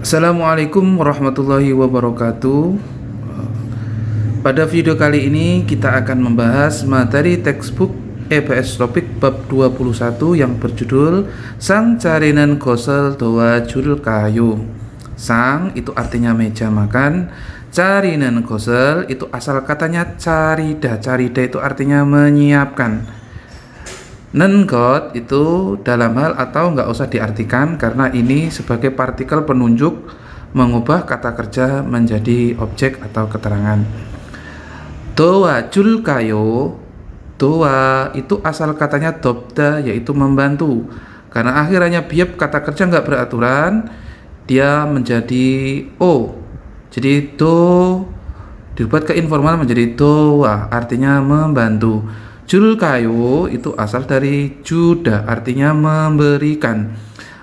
Assalamualaikum warahmatullahi wabarakatuh. Pada video kali ini kita akan membahas materi textbook EPS topik bab 21 yang berjudul Sang Carinan Gosel Doa Jul Kayu. Sang itu artinya meja makan, carinan gosel itu asal katanya carida. Carida itu artinya menyiapkan. Nengot itu dalam hal atau nggak usah diartikan karena ini sebagai partikel penunjuk mengubah kata kerja menjadi objek atau keterangan. Doa jul kayo, doa itu asal katanya dobda yaitu membantu. Karena akhirnya biap kata kerja nggak beraturan, dia menjadi o. Jadi do dibuat ke informal menjadi doa artinya membantu. Jul kayu itu asal dari juda artinya memberikan.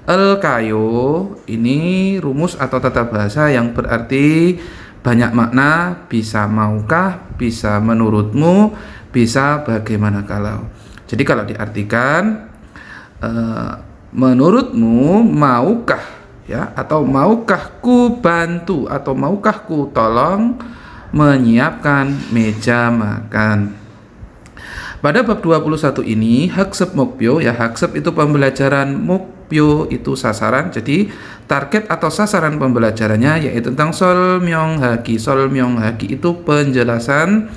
El kayu ini rumus atau tata bahasa yang berarti banyak makna, bisa maukah, bisa menurutmu, bisa bagaimana kalau. Jadi kalau diartikan menurutmu maukah ya, atau maukah ku bantu atau maukah ku tolong menyiapkan meja makan. Pada bab 21 ini haksep mukpyo ya, haksep itu pembelajaran, mukpyo itu sasaran. Jadi target atau sasaran pembelajarannya yaitu tentang sol myong hagi. Sol myong hagi itu penjelasan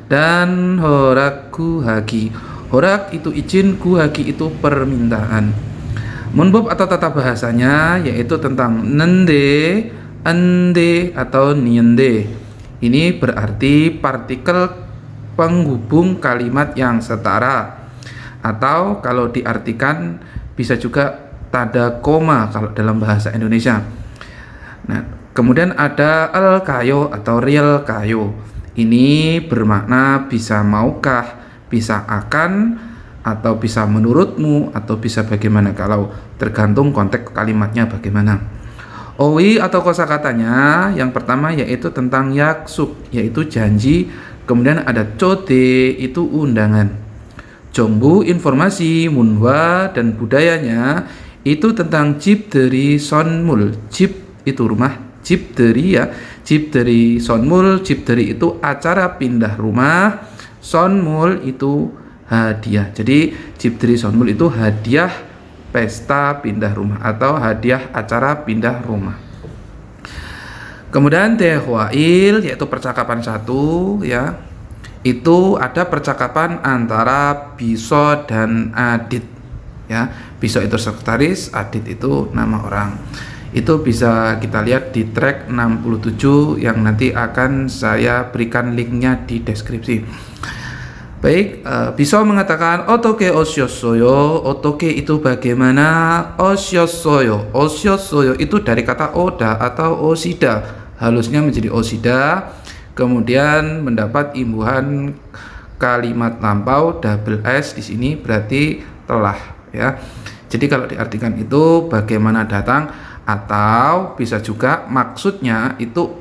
dan horak gu hagi. Horak itu izin, gu hagi itu permintaan. Munbab atau tata bahasanya yaitu tentang nende, ende atau niende. Ini berarti partikel penghubung kalimat yang setara, atau kalau diartikan bisa juga tanda koma kalau dalam bahasa Indonesia. Nah, kemudian ada el kayo atau real kayo. Ini bermakna bisa maukah, bisa akan, atau bisa menurutmu, atau bisa bagaimana kalau, tergantung konteks kalimatnya bagaimana. Owi atau kosakatanya yang pertama yaitu tentang yaksuk, yaitu janji. Kemudian ada cote itu undangan. Jombu informasi, munwa dan budayanya itu tentang jip dari sonmul. Jip itu rumah, jip dari ya, jip dari sonmul, jip dari itu acara pindah rumah, sonmul itu hadiah. Jadi jip dari sonmul itu hadiah pesta pindah rumah atau hadiah acara pindah rumah. Kemudian tehwail yaitu percakapan satu ya. Itu ada percakapan antara Biso dan Adit ya. Biso itu sekretaris, Adit itu nama orang. Itu bisa kita lihat di track 67 yang nanti akan saya berikan linknya di deskripsi. Baik, Biso mengatakan otoke osyosoyo. Otoke itu bagaimana? Osyosoyo. Osyosoyo itu dari kata oda atau osida, halusnya menjadi osida, kemudian mendapat imbuhan kalimat lampau double s di sini berarti telah ya. Jadi kalau diartikan itu bagaimana datang, atau bisa juga maksudnya itu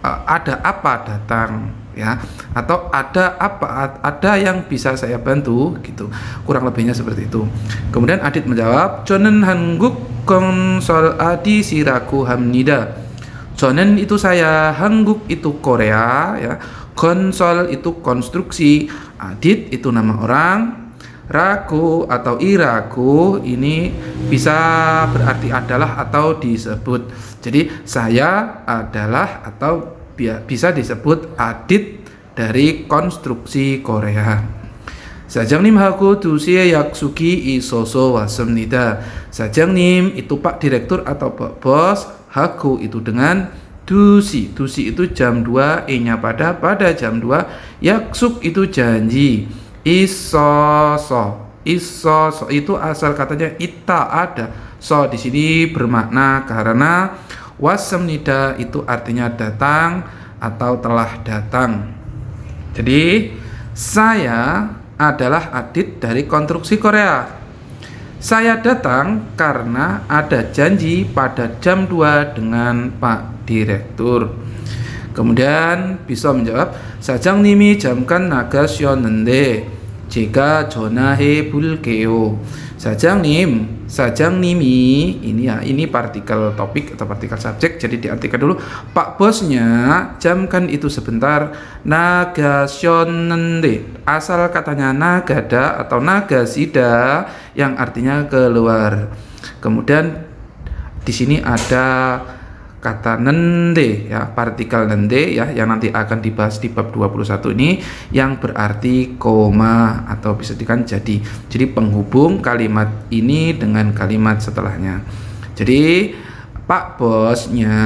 ada apa datang ya, atau ada apa, ada yang bisa saya bantu gitu, kurang lebihnya seperti itu. Kemudian Adit menjawab jonen hangguk konsol adi siraku hamnida. Jonen itu saya, hangguk itu Korea ya, konsol itu konstruksi, Adit itu nama orang, raku atau iraku ini bisa berarti adalah atau disebut. Jadi saya adalah atau bisa disebut Adit dari konstruksi Korea. Sajangnim haku dusie yaksuki isoso wasemnida. Sajangnim itu Pak Direktur atau Pak Bos, haku itu dengan dusi. Dusi itu jam 2, e-nya pada jam 2. Yaksuk itu janji. Isoso. Isoso itu asal katanya ita ada. So di sini bermakna karena. Wasemnida itu artinya datang atau telah datang. Jadi saya adalah Adit dari konstruksi Korea. Saya datang karena ada janji pada jam 2 dengan Pak Direktur. Kemudian bisa menjawab sajang nimi jamkan naga sionende. 제가 전화해 볼게요. 사장님이 ini ya, ini partikel topik atau partikel subjek, jadi diartikan dulu. Pak bosnya jamkan itu sebentar. 나가셨는데, asal katanya nagada atau nagasida yang artinya keluar. Kemudian di sini ada kata nende ya, partikel nende ya, yang nanti akan dibahas di bab 21 ini, yang berarti koma atau bisa dikatakan jadi. Jadi penghubung kalimat ini dengan kalimat setelahnya. Jadi Pak bosnya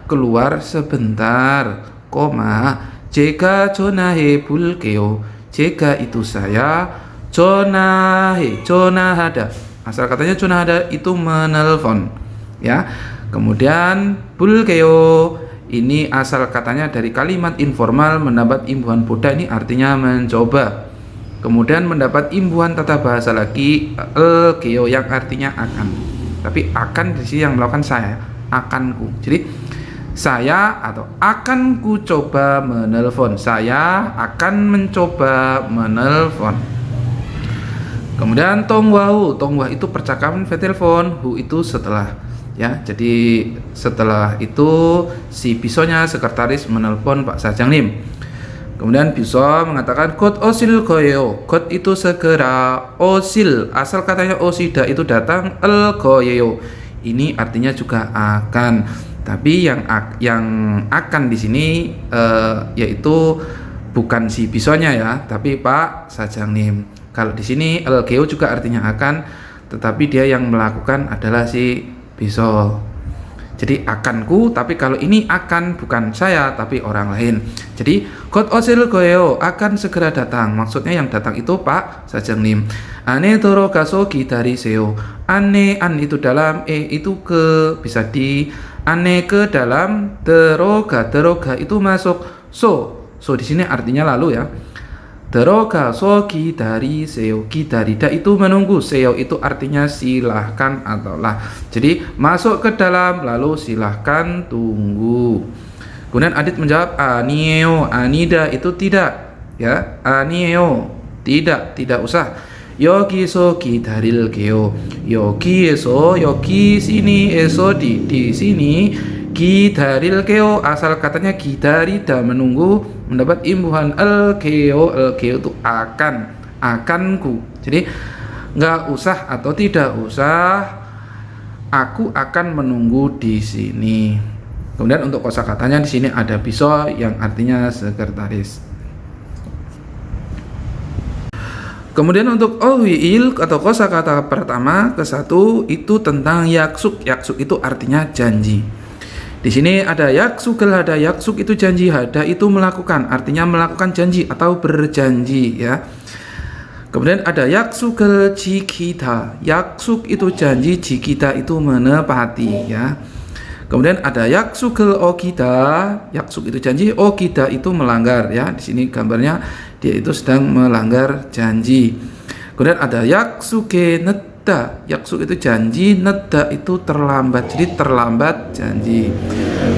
keluar sebentar, koma. 제가 전화해 볼게요. 제가 itu saya, 전화하다. Asal katanya 전화하다 itu menelpon ya. Kemudian bulgeo ini asal katanya dari kalimat informal mendapat imbuhan boda, ini artinya mencoba. Kemudian mendapat imbuhan tata bahasa lagi geo yang artinya akan. Tapi akan di sini yang melakukan saya, akanku. Jadi saya atau akan ku coba menelpon. Saya akan mencoba menelpon. Kemudian tongwah itu percakapan via telepon, hu itu setelah. Ya, jadi setelah itu si bisonya sekretaris menelpon Pak Sajangnim. Kemudian biso mengatakan 곧 오실 거예요. 곧 itu segera, osil asal katanya osida itu datang, el 거예요 ini artinya juga akan. Tapi yang akan di sini yaitu bukan si bisonya ya, tapi Pak Sajangnim. Kalau di sini el geo juga artinya akan, tetapi dia yang melakukan adalah si biso. Jadi akanku, tapi kalau ini akan bukan saya tapi orang lain. Jadi 곧 오실 거예요 akan segera datang. Maksudnya yang datang itu Pak Sajangnim. 안에 들어가서 기다리세요. 안에 an itu dalam, itu ke, bisa di aneh ke dalam, terroga itu masuk, so di sini artinya lalu ya. Terrogaso 기다리세요. 기다리다 itu menunggu, seo itu artinya silahkan atau lah. Jadi masuk ke dalam lalu silahkan tunggu. Kemudian Adit menjawab 아니에요. 아니다 itu tidak ya. 아니에요 tidak usah. 여기서 기다릴게요. 여기에서, 여기 sini, di sini, 기다릴게요 asal katanya 기다리다 menunggu, mendapat imbuhan el-geo itu akanku. Jadi nggak usah atau tidak usah, aku akan menunggu di sini. Kemudian untuk kosakatanya di sini ada biso yang artinya sekretaris. Kemudian untuk owiil atau kosakata pertama ke satu itu tentang yaksuk. Yaksuk itu artinya janji. Di sini ada yaksukal hada, yaksuk itu janji, hada itu melakukan, artinya melakukan janji atau berjanji ya. Kemudian ada yaksukal jikita, yaksuk itu janji, jikita itu menepati ya. Kemudian ada yaksukal okita, yaksuk itu janji, okita itu melanggar ya. Di sini gambarnya dia itu sedang melanggar janji. Kemudian ada yaksuke neda, yaksuk itu janji, neda itu terlambat, jadi terlambat janji.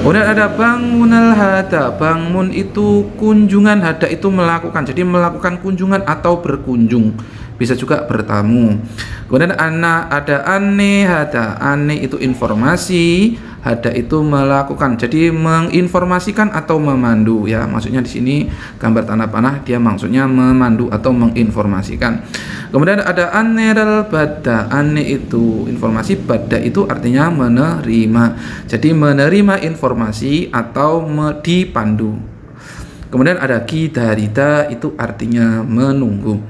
Kemudian ada bangunal hada, bangun itu kunjungan, hada itu melakukan, jadi melakukan kunjungan atau berkunjung, bisa juga bertamu. Kemudian ada ane hada, ane itu informasi, hada itu melakukan, jadi menginformasikan atau memandu ya. Maksudnya di sini gambar tanda panah, dia maksudnya memandu atau menginformasikan. Kemudian ada aneral bada, ane itu informasi, bada itu artinya menerima, jadi menerima informasi atau dipandu. Kemudian ada kidarita itu artinya menunggu.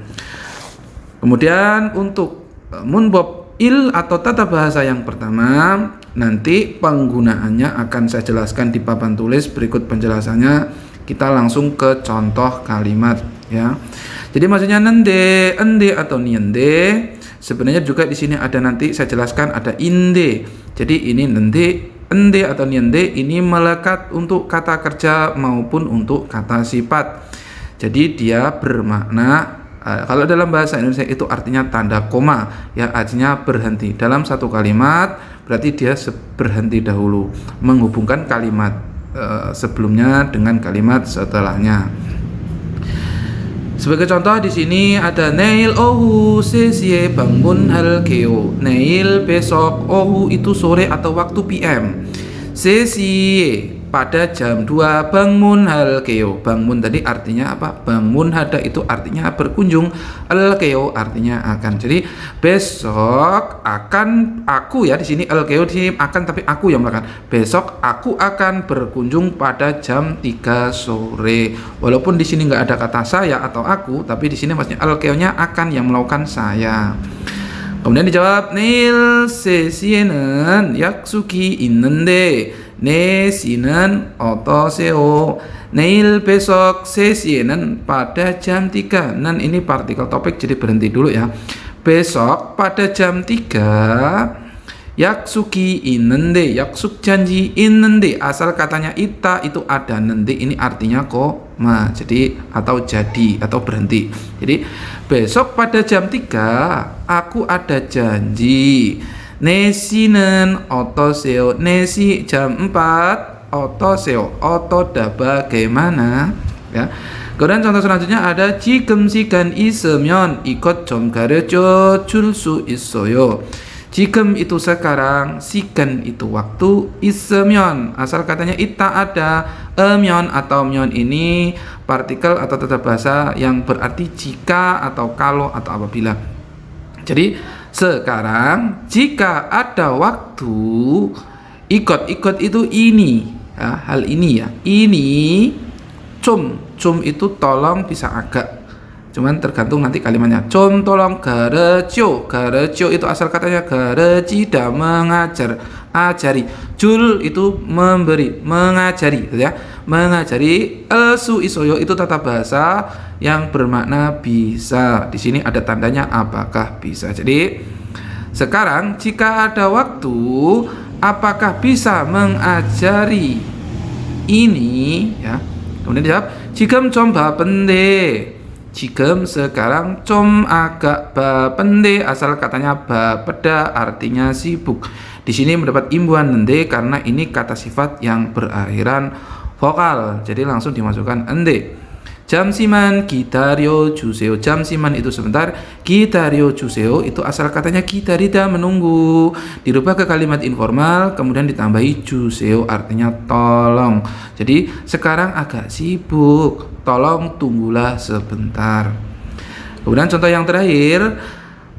Kemudian untuk munbob il atau tata bahasa yang pertama, nanti penggunaannya akan saya jelaskan di papan tulis berikut penjelasannya. Kita langsung ke contoh kalimat ya. Jadi maksudnya nende, ende atau niende. Sebenarnya juga di sini ada, nanti saya jelaskan, ada inde. Jadi ini nende, ende atau niende ini melekat untuk kata kerja maupun untuk kata sifat. Jadi dia bermakna, kalau dalam bahasa Indonesia itu artinya tanda koma ya, artinya berhenti dalam satu kalimat, berarti dia berhenti dahulu, menghubungkan kalimat sebelumnya dengan kalimat setelahnya. Sebagai contoh di sini ada neil ohu sesie bangun halgeo. Neil besok, ohu itu sore atau waktu PM. Sesie pada jam 2 bangun halgeo. Bangun tadi artinya apa? Bangun hada itu artinya berkunjung. Halgeo artinya akan. Jadi besok akan aku ya di sini halgeo di sini akan tapi aku yang melakukan. Besok aku akan berkunjung pada jam 3 sore. Walaupun di sini nggak ada kata saya atau aku, tapi di sini maksudnya halgeonya akan yang melakukan saya. Kemudian dijawab neil 세시에는 약속이 있는데 4시는 어떠세요? Neil besok 3시에는 pada jam 3. Nan ini partikel topik jadi berhenti dulu ya. Besok pada jam 3 약속이 있는데 약속 janji 있는데 asal katanya ita itu ada nanti ini artinya koma jadi atau jadi atau berhenti. Jadi besok pada jam 3 aku ada janji. Nesi는 어떠세요? Nesi jam 4 어떠세요? 어떠다 bagaimana ya. Kemudian contoh selanjutnya ada 지금 시간 있으면 이것 좀 가르쳐 줄 수 있어요. Jikem itu sekarang, sikan itu waktu, ismyon asal katanya ita ada, emyon atau myon ini partikel atau tata bahasa yang berarti jika atau kalau atau apabila. Jadi sekarang jika ada waktu, ikut itu ini ya, hal ini ya, ini cum itu tolong bisa agak. Cuman tergantung nanti kalimatnya. Com tolong garejo itu asal katanya garejida mengajar, ajari. Jul itu memberi, mengajari gitu ya. Mengajari. Elsu isoyo itu tata bahasa yang bermakna bisa. Di sini ada tandanya apakah bisa. Jadi sekarang jika ada waktu, apakah bisa mengajari ini ya. Kemudian dijawab 지금 좀 바쁜데. Jikem sekarang com agak bapende asal katanya bapeda artinya sibuk. Di sini mendapat imbuhan nende karena ini kata sifat yang berakhiran vokal. Jadi langsung dimasukkan ende. Jamsiman 기다려 주세요. Jamsiman itu sebentar, 기다려 주세요 itu asal katanya 기다리다 menunggu. Dirubah ke kalimat informal kemudian ditambahi 주세요 artinya tolong. Jadi sekarang agak sibuk. Tolong tunggulah sebentar. Kemudian contoh yang terakhir,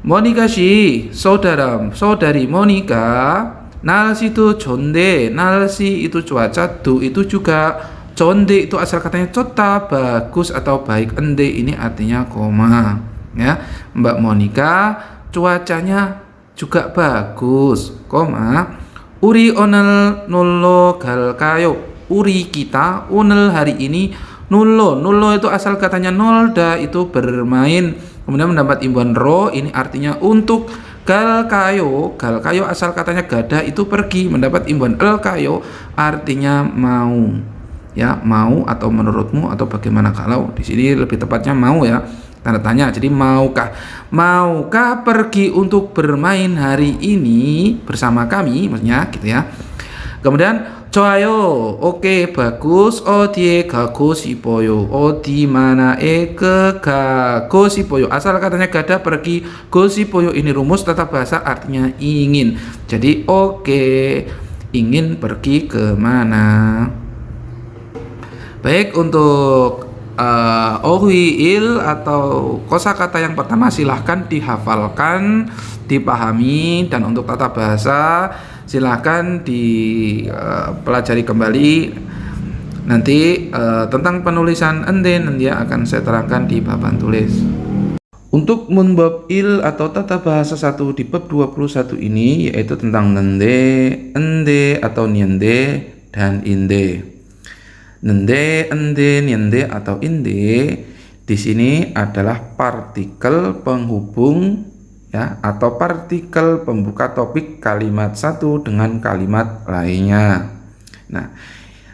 Monika si saudari Monika, 날씨 itu jonde, 날씨 itu cuaca, do itu juga jonde itu asal katanya cota bagus atau baik, ende ini artinya koma ya. Mbak Monika cuacanya juga bagus, koma. Uri onel nullo galkayo, uri kita onel hari ini nullo itu asal katanya nolda itu bermain, kemudian mendapat imbuhan ro ini artinya untuk. Galkayo asal katanya gada itu pergi, mendapat imbuhan elkayo artinya mau ya, mau atau menurutmu atau bagaimana. Kalau di sini lebih tepatnya mau ya, tanda tanya. Jadi maukah pergi untuk bermain hari ini bersama kami maksudnya gitu ya. Kemudian 좋아요, oke bagus, 어디에 가고 싶어요, 어디 manae ke 가고 싶어요 asal katanya gada pergi, go 싶어요 ini rumus tata bahasa artinya ingin. Jadi oke, ingin pergi ke mana. Baik, untuk ohuil atau kosakata yang pertama silahkan dihafalkan, dipahami, dan untuk tata bahasa silahkan dipelajari kembali. Nanti tentang penulisan ende nanti akan saya terangkan di papan tulis. Untuk munbab il atau tata bahasa 1 di bab 21 ini yaitu tentang nende, ende atau niende dan inde. Nende, ende, niende atau inde di sini adalah partikel penghubung ya atau partikel pembuka topik kalimat satu dengan kalimat lainnya. Nah,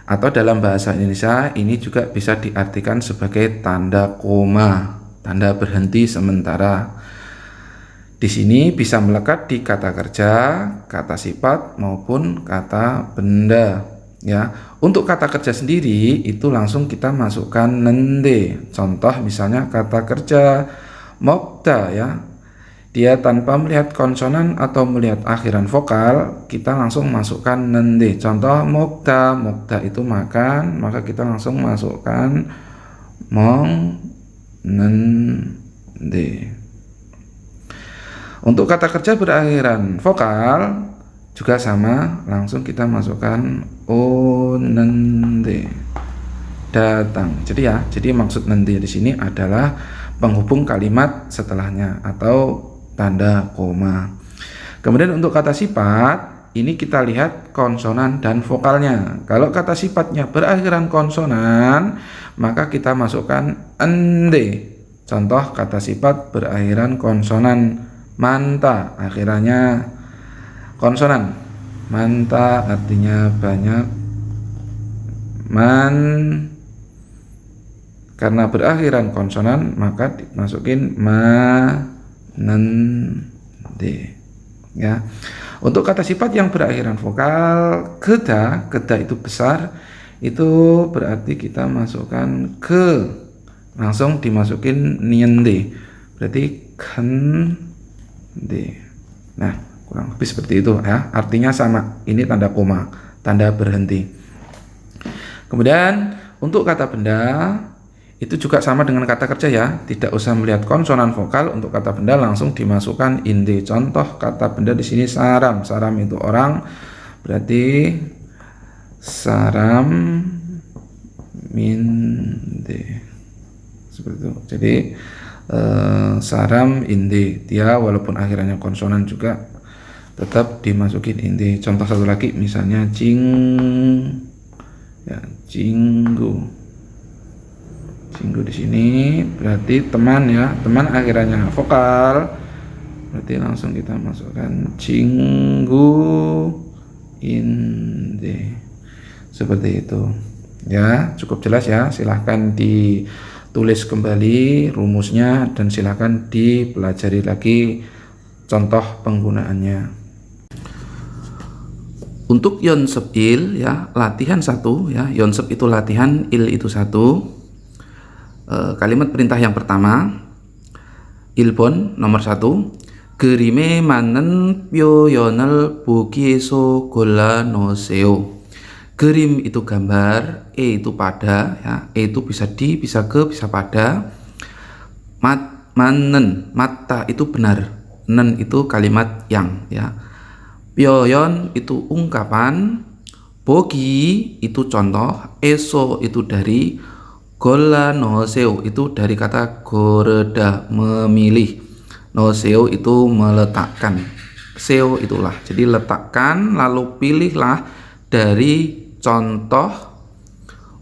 atau dalam bahasa Indonesia ini juga bisa diartikan sebagai tanda koma, tanda berhenti sementara. Di sini bisa melekat di kata kerja, kata sifat maupun kata benda. ya. Untuk kata kerja sendiri itu langsung kita masukkan nende. Contoh misalnya kata kerja mokta ya. Dia tanpa melihat konsonan atau melihat akhiran vokal, kita langsung masukkan nende. Contoh mokta, mokta itu makan, maka kita langsung masukkan mong nende. Untuk kata kerja berakhiran vokal juga sama, langsung kita masukkan onende, datang. Jadi maksud nende di sini adalah penghubung kalimat setelahnya atau tanda koma. Kemudian untuk kata sifat, ini kita lihat konsonan dan vokalnya. Kalau kata sifatnya berakhiran konsonan, maka kita masukkan ende. Contoh kata sifat berakhiran konsonan, manta, akhirannya konsonan. Manta artinya banyak. Man, karena berakhiran konsonan maka dimasukin manende ya. Untuk kata sifat yang berakhiran vokal geda, geda itu besar, itu berarti kita masukkan ke, langsung dimasukin niende, berarti kende. Nah, kurang lebih seperti itu ya. Artinya sama. Ini tanda koma, tanda berhenti. Kemudian untuk kata benda itu juga sama dengan kata kerja ya. Tidak usah melihat konsonan vokal. Untuk kata benda langsung dimasukkan inde. Contoh kata benda di sini saram. Saram itu orang, berarti saram minde. Seperti itu. Jadi saram inde, dia walaupun akhirannya konsonan juga tetap dimasukin inde. Contoh satu lagi misalnya cinggu di sini berarti teman ya, teman akhirannya vokal, berarti langsung kita masukkan cinggu inde. Seperti itu ya. Cukup jelas ya, silahkan ditulis kembali rumusnya dan silahkan dipelajari lagi contoh penggunaannya. Untuk yonsep il ya, latihan 1 ya. Yonsep itu latihan, il itu 1. Kalimat perintah yang pertama, ilbon nomor 1. 그림에 맞는 표현을 보기에서 골라놓으세요. 그림 itu gambar, itu pada ya. itu bisa di, bisa ke, bisa pada. Manen, mata itu benar. Nen itu kalimat yang ya. Pyoyon itu ungkapan, bogi itu contoh, eso itu dari, gola noseo itu dari kata goreda memilih, noseo itu meletakkan, seo itulah. Jadi letakkan lalu pilihlah dari contoh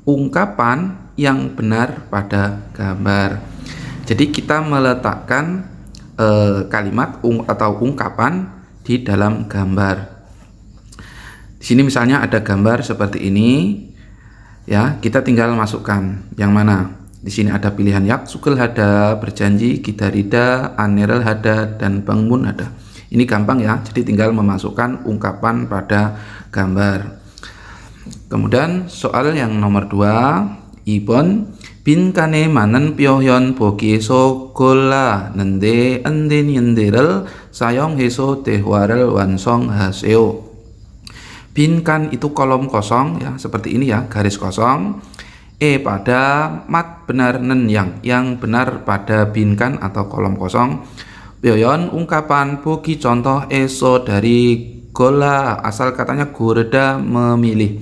ungkapan yang benar pada gambar. Jadi kita meletakkan kalimat atau ungkapan di dalam gambar. Di sini misalnya ada gambar seperti ini ya, kita tinggal masukkan yang mana. Di sini ada pilihan yak sukul hada, berjanji, gidarida, anerel hada, dan bangun hada. Ini gampang ya, jadi tinggal memasukkan ungkapan pada gambar. Kemudian soal yang nomor 2, ibon 빈칸에 많은 표현 보기에서 골라 는데 안 되는데를 사용해서 대화를 완성하세요. 빈칸 itu kolom kosong ya, seperti ini ya, garis kosong. Pada mat benar, nen yang benar pada 빈칸 atau kolom kosong. 표현 ungkapan, bogi contoh, eso dari, gola asal katanya goreda memilih.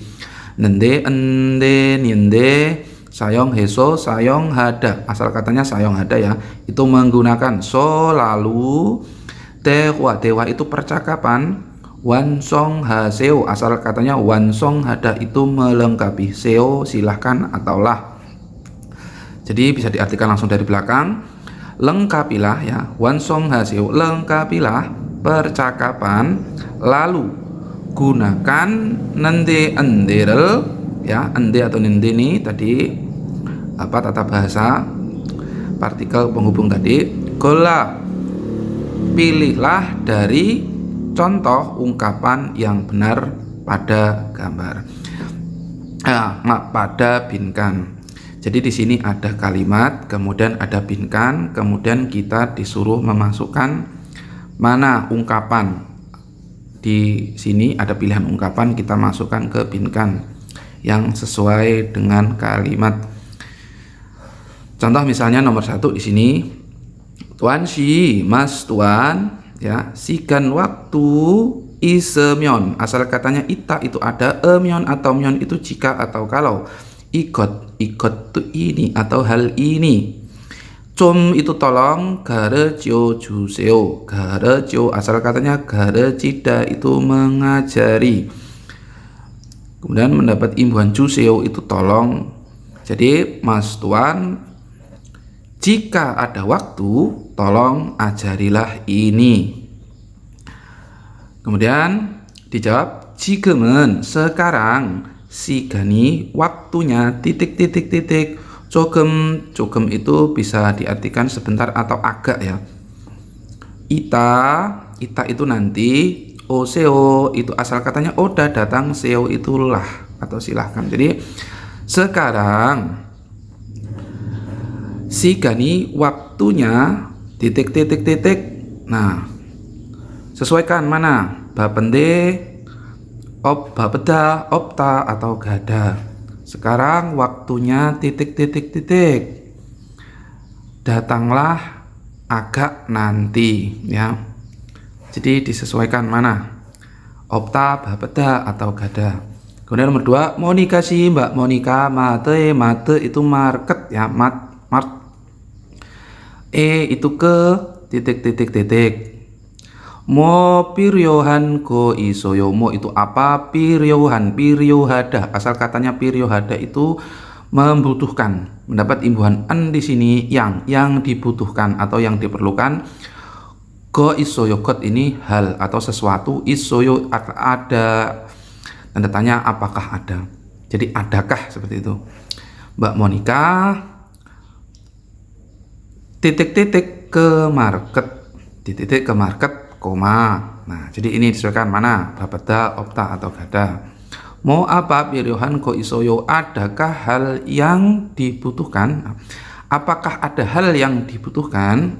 Nende ende ninde sayong heso sayong hada asal katanya sayong hada ya, itu menggunakan so lalu. Dewa, dewa itu percakapan. Wansong haseo asal katanya wansong hada itu melengkapi. Seo silahkan atau lah. Jadi bisa diartikan langsung dari belakang. Lengkapilah ya, wansong haseo lengkapilah percakapan, lalu gunakan nende enderel ya, ende atau nende ini tadi tata bahasa partikel penghubung tadi. Gola, pilihlah dari contoh ungkapan yang benar pada gambar. pada binkan. Jadi di sini ada kalimat, kemudian ada binkan, kemudian kita disuruh memasukkan mana ungkapan. Di sini ada pilihan ungkapan, kita masukkan ke binkan yang sesuai dengan kalimat. Contoh misalnya nomor 1 di sini, Tuan si, Mas Tuan, ya, sikan waktu isemyon. Asal katanya ita itu ada, emyon atau myon itu jika atau kalau. Ikut itu ini atau hal ini. Cum itu tolong, garejo juseo. Garejo asal katanya garejida itu mengajari. Kemudian mendapat imbuhan juseo itu tolong. Jadi Mas Tuan, jika ada waktu, tolong ajarilah ini. Kemudian dijawab, 지금은 sekarang, sigani waktunya titik. Jokem itu bisa diartikan sebentar atau agak ya. Ita itu nanti. Oseo itu asal katanya oda datang, seo itulah atau silahkan. Jadi sekarang, sigani waktunya titik. Nah, sesuaikan mana bapende, bapeda, opta atau gada. Sekarang waktunya titik. Datanglah agak nanti ya. Jadi disesuaikan mana opta, bapeda atau gada. Kemudian nomor 2, Monika sih Mbak Monika, mate itu market ya, mart. Itu ke titik. Mo piryohan ko isoyo. Mo itu apa? Piryohada. Asal katanya piryohada itu membutuhkan. Mendapat imbuhan an di sini yang dibutuhkan atau yang diperlukan. Ko isoyo, kot ini hal atau sesuatu. Isoyo ada. Tanda tanya apakah ada. Jadi adakah seperti itu. Mbak Monika titik ke market. Koma. Nah, jadi ini disesuaikan mana? Bapeda, opta atau gada. Mau apa piryohan ko isoyo? Adakah hal yang dibutuhkan? Apakah ada hal yang dibutuhkan?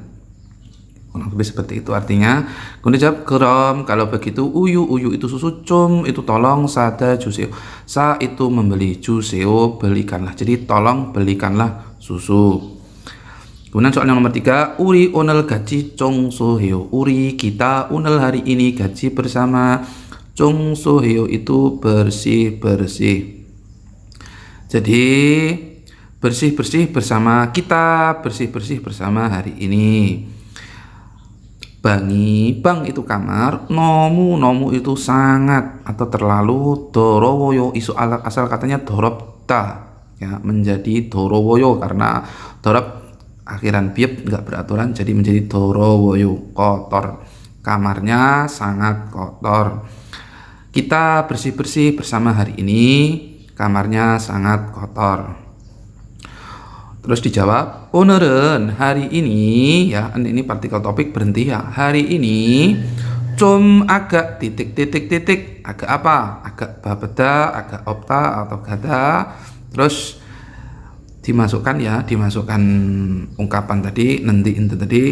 Kurang lebih seperti itu artinya. Kemudian jawab gerom. Kalau begitu uyu itu susu, cum itu tolong, sada juseo. Sa itu membeli, juseo belikanlah. Jadi tolong belikanlah susu. Kemudian soal yang nomor 3, uri onel gaji Chong Soheo. Uri kita unel hari ini gaji bersama Chong Soheo itu bersih. Jadi bersih bersama kita, bersih bersama hari ini. Bang itu kamar, nomu itu sangat atau terlalu, dorowoyo isu asal katanya dorobta ya, menjadi dorowoyo karena dorob akhiran biep nggak beraturan, jadi menjadi dorowoyo, kotor. Kamarnya sangat kotor. Kita bersih bersama hari ini, kamarnya sangat kotor. Terus dijawab, o늘은 hari ini ya, ini partikel topik berhenti ya. Hari ini 좀 agak titik. Agak apa? Agak bapeda, agak opta atau gada. Terus dimasukkan ungkapan tadi, nanti itu tadi.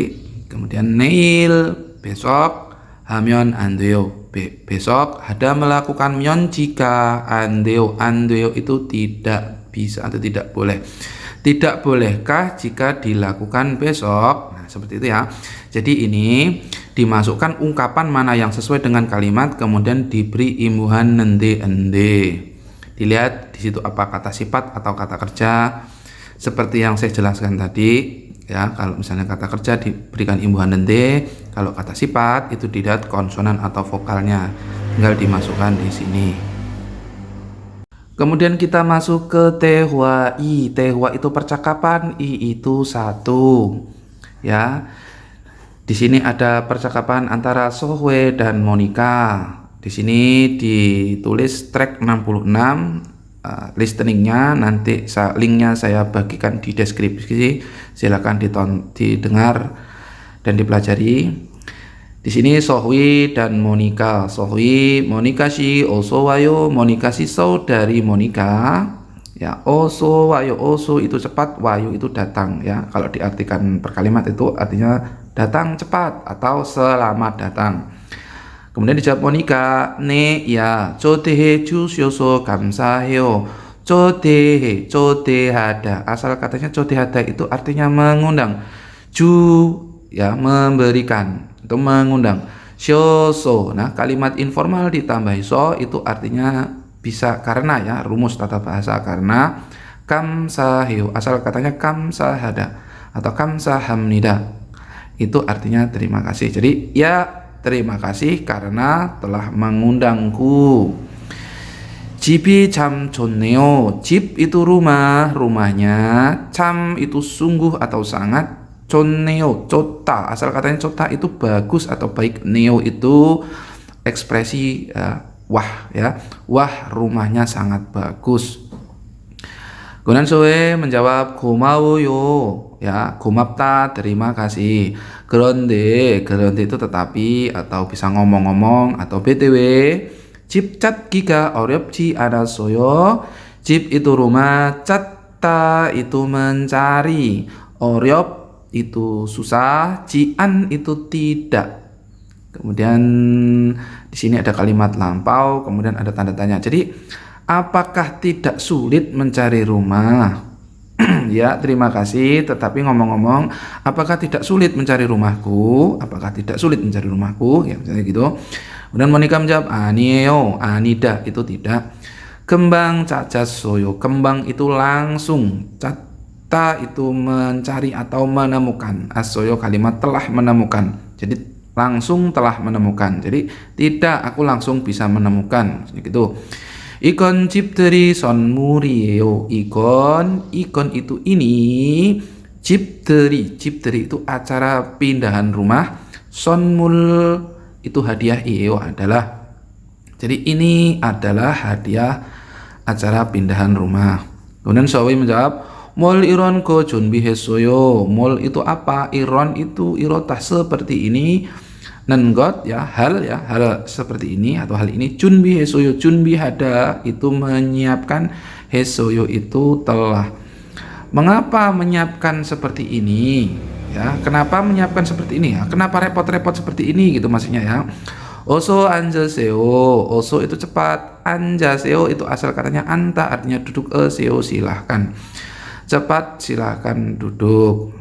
Kemudian neil besok, hamyon andeo besok ada melakukan myon jika andeo itu tidak bisa atau tidak boleh. Tidak bolehkah jika dilakukan besok? Nah, seperti itu ya. Jadi ini dimasukkan ungkapan mana yang sesuai dengan kalimat, kemudian diberi imbuhan nende ende. Dilihat di situ apa kata sifat atau kata kerja. Seperti yang saya jelaskan tadi ya, kalau misalnya kata kerja diberikan imbuhan nende, kalau kata sifat itu dilihat konsonan atau vokalnya, tinggal dimasukkan di sini. Kemudian kita masuk ke tehwa. Tehwa itu percakapan, i itu satu. Ya. Di sini ada percakapan antara Sohwe dan Monika. Di sini ditulis track 66. Listeningnya nanti linknya saya bagikan di deskripsi, silakan didengar dan dipelajari. Di sini Sohwi dan Monica. Sohwi, Monica shi oso wayo. Monica shi saudari Monica. Ya, oso wayo. Oso itu cepat, wayo itu datang ya. Kalau diartikan per kalimat itu artinya datang cepat atau selamat datang. Kemudian dijawab Monica, "Ne ya, chodehe jushyoso 감사해요." Chodehada. Asal katanya chodehada itu artinya mengundang. Ju ya memberikan atau mengundang. Shyoso. Nah, kalimat informal ditambah so itu artinya bisa karena ya, rumus tata bahasa karena. Kamsaheyo. Asal katanya kamsahada atau kamsahamnida. Itu artinya terima kasih. Jadi ya terima kasih karena telah mengundangku. 집이 참 좋네요. 집 itu rumah, rumahnya. 참 itu sungguh atau sangat. 좋네요, 좋다. Asal katanya 좋다 itu bagus atau baik. neo itu ekspresi wah ya. Wah, rumahnya sangat bagus. Kemudian Soe menjawab 고마워요. Ya, 고맙다, terima kasih. 그런데 itu tetapi atau bisa ngomong-ngomong atau BTW. 집 찾기가 어렵지 않았어요. 집 itu rumah, 찾다 itu mencari, 어렵 itu susah, cian itu tidak. Kemudian di sini ada kalimat lampau, kemudian ada tanda tanya. Jadi, apakah tidak sulit mencari rumah? Ya, terima kasih. Tetapi ngomong-ngomong, apakah tidak sulit mencari rumahku? Apakah tidak sulit mencari rumahku? Ya, misalnya gitu. Kemudian Monica menjawab, 아니에요, 아니다, itu tidak. 금방 찾았어요. Kembang itu langsung. 찾다 itu mencari atau menemukan. assoyo kalimat telah menemukan. Jadi langsung telah menemukan. Jadi tidak, aku langsung bisa menemukan. Gitu. 이건 집들이 선물이에요. 이건 itu ini. 집들이 itu acara pindahan rumah. 선물 itu hadiah iyo adalah. Jadi ini adalah hadiah acara pindahan rumah. Kemudian Sowi menjawab, 뭘 이런 거 준비했어요. 뭘 itu apa? 이런 itu irotah seperti ini. Nengot ya hal seperti ini atau hal ini. 준비했어요. 준비하다 itu menyiapkan. 했어요 itu telah. Mengapa menyiapkan seperti ini? Ya, kenapa menyiapkan seperti ini ya? Kenapa repot-repot seperti ini gitu maksudnya ya? Oso 앉으세요. Oso itu cepat. 앉으세요 itu asal katanya anta artinya duduk. Seo silahkan. Cepat silahkan duduk.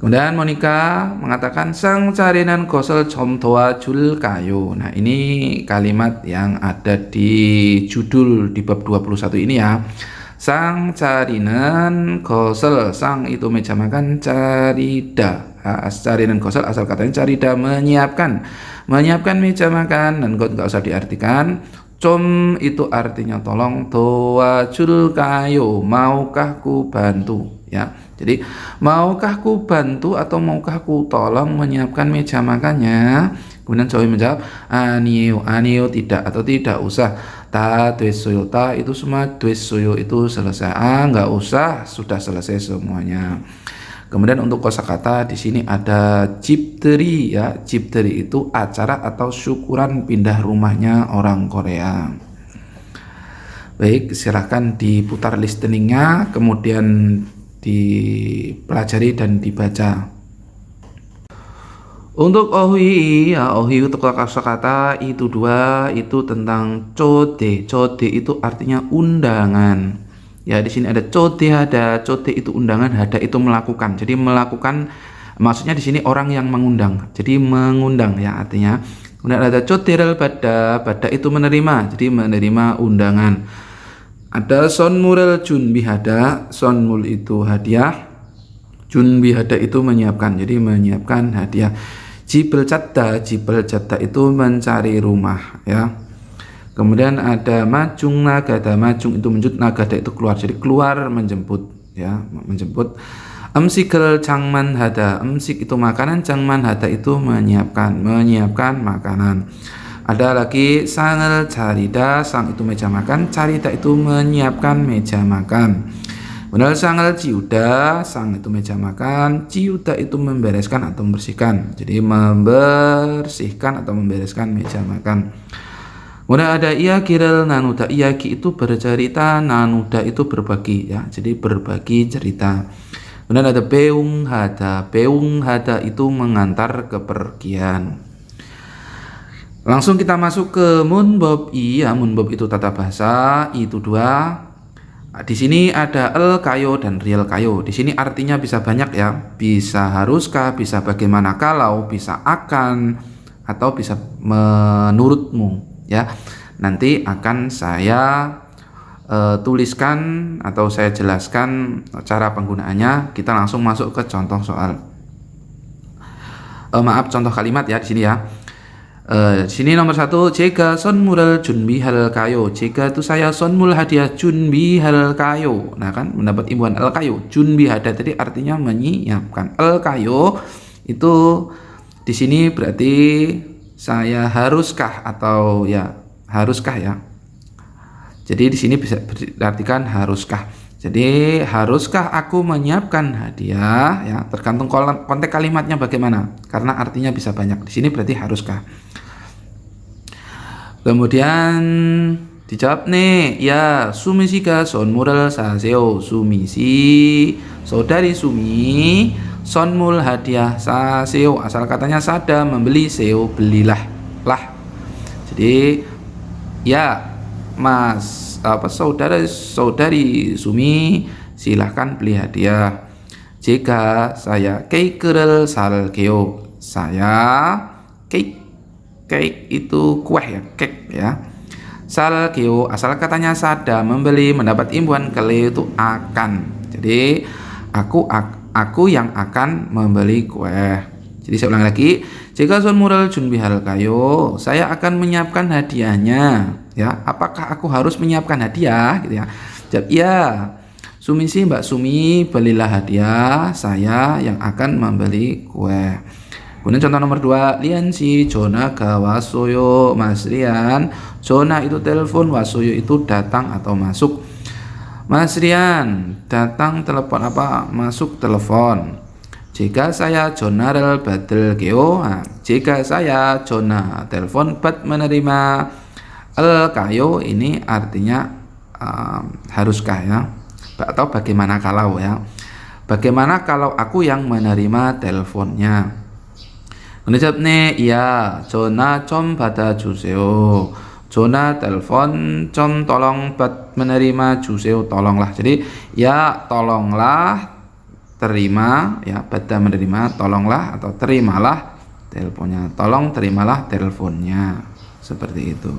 Kemudian Monica mengatakan sang carinan 것을 좀 도와줄까요? Nah, ini kalimat yang ada di judul di bab 21 ini ya. Sang carinan 것을, sang itu meja makan, carida. Carinan 것을 asal katanya carida menyiapkan meja makan, dan nggak usah diartikan. 좀 itu artinya tolong. 도와줄까요? maukah ku bantu ya. Jadi maukah ku bantu atau maukah ku tolong menyiapkan meja makannya? Kemudian Joey menjawab, 아니에요 tidak atau tidak usah. 다 됐어요. 다 itu semua, 됐어요 itu selesai. Nggak usah, sudah selesai semuanya. Kemudian untuk kosakata di sini ada 집들이 ya. 집들이 itu acara atau syukuran pindah rumahnya orang Korea. Baik, silahkan diputar listeningnya, kemudian dipelajari dan dibaca. Untuk ohi ya, ohi untuk kosakata itu dua, itu tentang chode. Chode itu artinya undangan. Ya, di sini ada chode hada. Chode itu undangan, hada itu melakukan. Jadi melakukan maksudnya di sini orang yang mengundang. Jadi mengundang ya artinya. Kemudian ada choderal bada. Bada itu menerima. Jadi menerima undangan. Ada sonmurel junbi hada. Sonmul itu hadiah. Junbi hada itu menyiapkan. Jadi menyiapkan hadiah. Jibel catta itu mencari rumah ya. Kemudian ada majung nagada. Majung itu menjemput, nagada itu keluar. Jadi keluar menjemput ya, menjemput. Emsikal cangman hada. Emsik itu makanan, cangman hada itu menyiapkan makanan. Ada lagi sangel carida. Sang itu meja makan, carida itu menyiapkan meja makan. Kemudian sangal ciuda, sang itu meja makan, ciuda itu membereskan atau membersihkan. Jadi membersihkan atau membereskan meja makan. Kemudian ada iya kirel nanuda, iyaki itu bercerita, nanuda itu berbagi ya. Jadi berbagi cerita. Kemudian ada peung hada itu mengantar kepergian. Langsung kita masuk ke munbob. Iya, munbob itu tata bahasa, itu dua. Di sini ada el kayo dan real kayo. Di sini artinya bisa banyak ya. Bisa haruskah, bisa bagaimana kalau, bisa akan, atau bisa menurutmu ya. Nanti akan saya tuliskan atau saya jelaskan cara penggunaannya. Kita langsung masuk ke contoh soal. Contoh kalimat ya di sini ya. Di sini nomor 1, jika sonmul junbihal kayo. Jika itu saya sonmul hadiah junbihal kayo. Nah kan mendapat imbuhan al kayo. Junbihada tadi artinya menyiapkan. Al kayo itu di sini berarti saya haruskah atau ya haruskah ya. Jadi di sini bisa diartikan haruskah. Jadi haruskah aku menyiapkan hadiah ya, tergantung konteks kalimatnya bagaimana. Karena artinya bisa banyak. Di sini berarti haruskah. Kemudian dijawab nih, ya sumisika sonmural saseo. Sumisi saudari Sumi sonmul hadiah saseo. Asal katanya sada membeli, seo belilah lah. Jadi ya mas saudari Sumi silahkan beli hadiah. Jika saya keikerel salkeo, saya cake itu kue ya, cake ya. Salkeo asal katanya sada membeli, mendapat imbuhan kele itu akan. Jadi aku yang akan membeli kue. Jadi saya ulang lagi, jika son mural junbihal kayo, saya akan menyiapkan hadiahnya ya. Apakah aku harus menyiapkan hadiah gitu ya? Jawab iya. Sumisi Mbak Sumi belilah hadiah, saya yang akan membeli kue. Kemudian contoh nomor 2, Lian si Jona ga wasoyo. Mas Rian, Jona itu telepon, wasoyo itu datang atau masuk. Mas Rian datang telepon apa? Masuk telepon. Jika saya Jona rel badel keo, jika saya Jona telepon bad menerima el kayo, ini artinya haruskah ya, atau bagaimana kalau ya. Bagaimana kalau aku yang menerima teleponnya? Menjawab nih, iya, Jona com pada juseo. Jona telepon, com tolong bad menerima juseo, tolonglah. Jadi ya tolonglah, terima ya, pada menerima, tolonglah atau terimalah teleponnya. Tolong terimalah teleponnya. Seperti itu.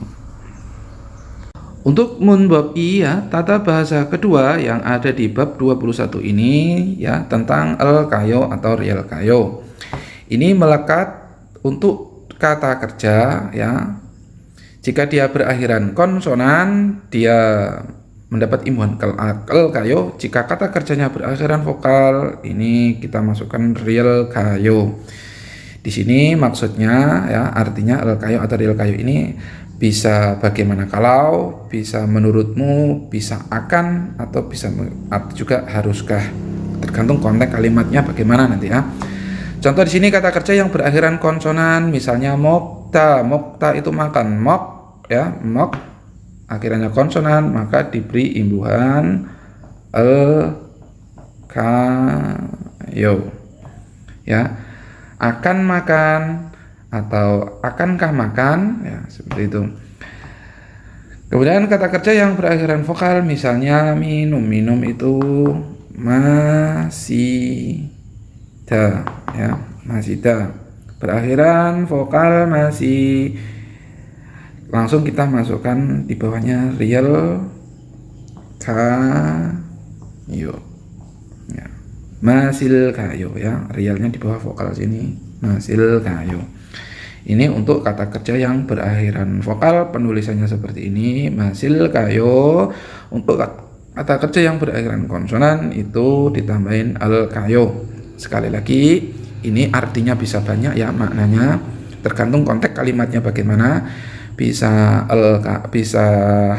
Untuk munbab ya, tata bahasa kedua yang ada di bab 21 ini ya, tentang el kayo atau real kayo. Ini melekat untuk kata kerja ya. Jika dia berakhiran konsonan, dia mendapat imbuhan el kayo. Jika kata kerjanya berakhiran vokal, ini kita masukkan real kayo. Di sini maksudnya ya, artinya el kayo atau real kayo ini bisa bagaimana kalau, bisa menurutmu, bisa akan, atau bisa juga haruskah. Tergantung konteks kalimatnya bagaimana nanti ya. Contoh di sini kata kerja yang berakhiran konsonan, misalnya mokta itu makan, mok ya, mok akhirannya konsonan, maka diberi imbuhan el kayo ya. Akan makan atau akankah makan ya, seperti itu. Kemudian kata kerja yang berakhiran vokal, misalnya minum itu masih ya, masida berakhiran vokal masih, langsung kita masukkan di bawahnya real kayo ya, masil kayo ya, realnya di bawah vokal sini, masil kayo. Ini untuk kata kerja yang berakhiran vokal, penulisannya seperti ini, masil kayo. Untuk kata kerja yang berakhiran konsonan itu ditambahin al kayo. Sekali lagi, ini artinya bisa banyak ya maknanya, tergantung konteks kalimatnya bagaimana. bisa bisa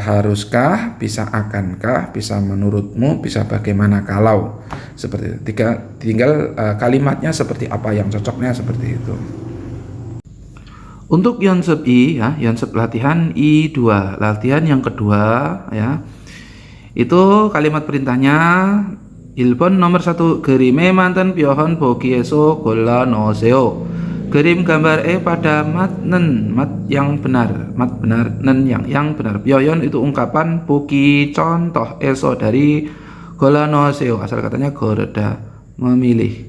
haruskah, bisa akankah, bisa menurutmu, bisa bagaimana kalau, seperti itu. Tinggal kalimatnya seperti apa yang cocoknya seperti itu. Untuk Yonsep I ya, Yonsep latihan I2, latihan yang kedua ya. Itu kalimat perintahnya Ilpon nomor 1, gerime manten pyohon bogieso gola noseo. Kirim gambar pada mat yang benar, mat benar, nen yang benar. Pyoyon itu ungkapan, buki contoh, eso dari gola noseo, asal katanya goreda, memilih,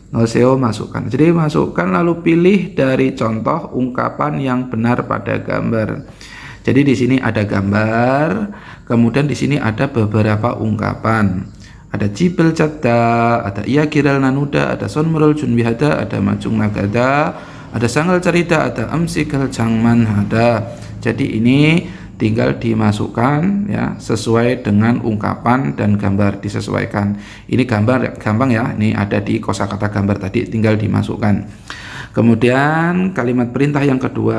noseo masukkan. Jadi masukkan lalu pilih dari contoh ungkapan yang benar pada gambar. Jadi di sini ada gambar, kemudian di sini ada beberapa ungkapan. Ada Cibel Cadda, ada Iya Kiral Nanuda, ada Sonmurul Junbihada, ada Majung Nagada, ada Sanggal Cerita, ada Amsikal Jangman Hada. Jadi ini tinggal dimasukkan ya sesuai dengan ungkapan dan gambar, disesuaikan. Ini gambar gampang ya, ini ada di kosakata gambar tadi, tinggal dimasukkan. Kemudian kalimat perintah yang kedua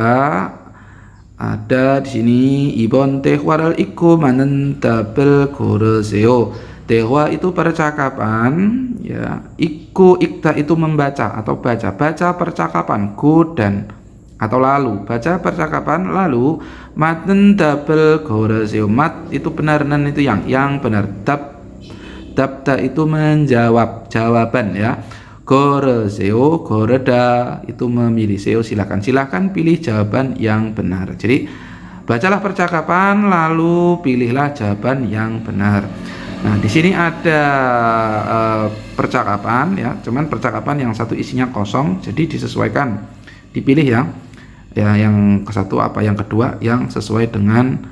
ada di sini, Ibon tehwaral iku manen tabel goreseo. Dewa itu percakapan ya, iku ikta itu membaca atau baca percakapan, go dan atau lalu, baca percakapan lalu, maten double goreseo, mat itu benar, nan itu yang benar, dabda itu menjawab, jawaban ya, goreseo, goreda itu memilih, seo silakan pilih jawaban yang benar. Jadi bacalah percakapan lalu pilihlah jawaban yang benar. Nah, di sini ada percakapan ya, cuman percakapan yang satu isinya kosong, jadi disesuaikan, dipilih ya. Ya, yang ke satu apa, yang kedua yang sesuai dengan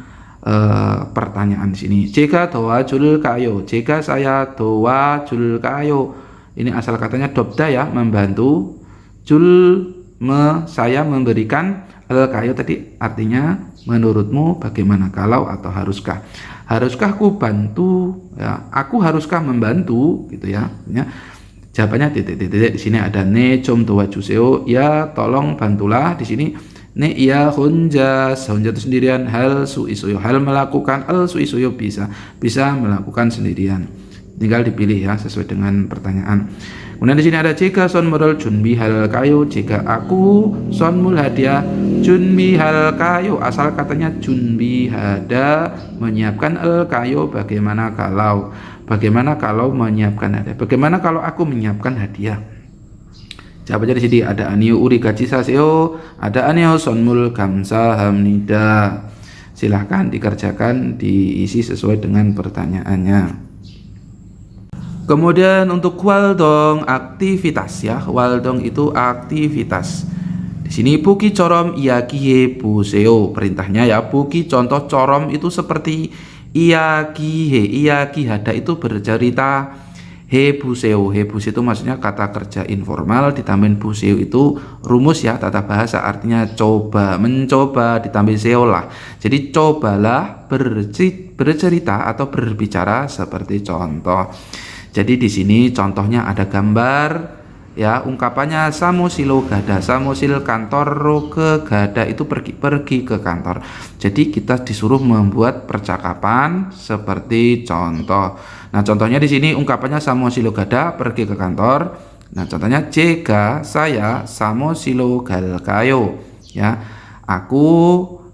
pertanyaan di sini. Jika doa jul kayo, jika saya doa jul kayo, ini asal katanya dobda ya, membantu, jul saya memberikan, al kayo tadi artinya menurutmu bagaimana kalau atau haruskah. Haruskah aku bantu ya, aku haruskah membantu gitu ya. Jawabannya titik-titik. Di sini ada ne com doa juseo, ya tolong bantulah. Di sini ne ya honja itu sendirian, hal suisuyo hal melakukan, al suisuyo bisa melakukan sendirian. Tinggal dipilih ya sesuai dengan pertanyaan. Kemudian di sini ada jika son modal junbi hal kayu, jika aku son mul hadiah junbi hal kayu, asal katanya junbi hada menyiapkan al kayu, bagaimana kalau menyiapkan hadiah, bagaimana kalau aku menyiapkan hadiah. Jawabannya di sini ada anio uri gaji saseo, ada anio son mul gamsa hamnida. Silahkan dikerjakan, diisi sesuai dengan pertanyaannya. Kemudian untuk waldong aktivitas ya, waldong itu aktivitas. Di sini buki corom iakihe buseo, perintahnya ya, buki contoh, corom itu seperti iakihada itu bercerita, he buseo itu maksudnya kata kerja informal, ditambahin buseo itu rumus ya, tata bahasa, artinya mencoba ditambah seo lah. Jadi cobalah bercerita atau berbicara seperti contoh. Jadi di sini contohnya ada gambar ya, ungkapannya samosilo gada, samosil kantor, ke gada itu pergi ke kantor. Jadi kita disuruh membuat percakapan seperti contoh. Nah, contohnya di sini ungkapannya samosilo gada, pergi ke kantor. Nah, contohnya jika saya samosilo galkayo ya, aku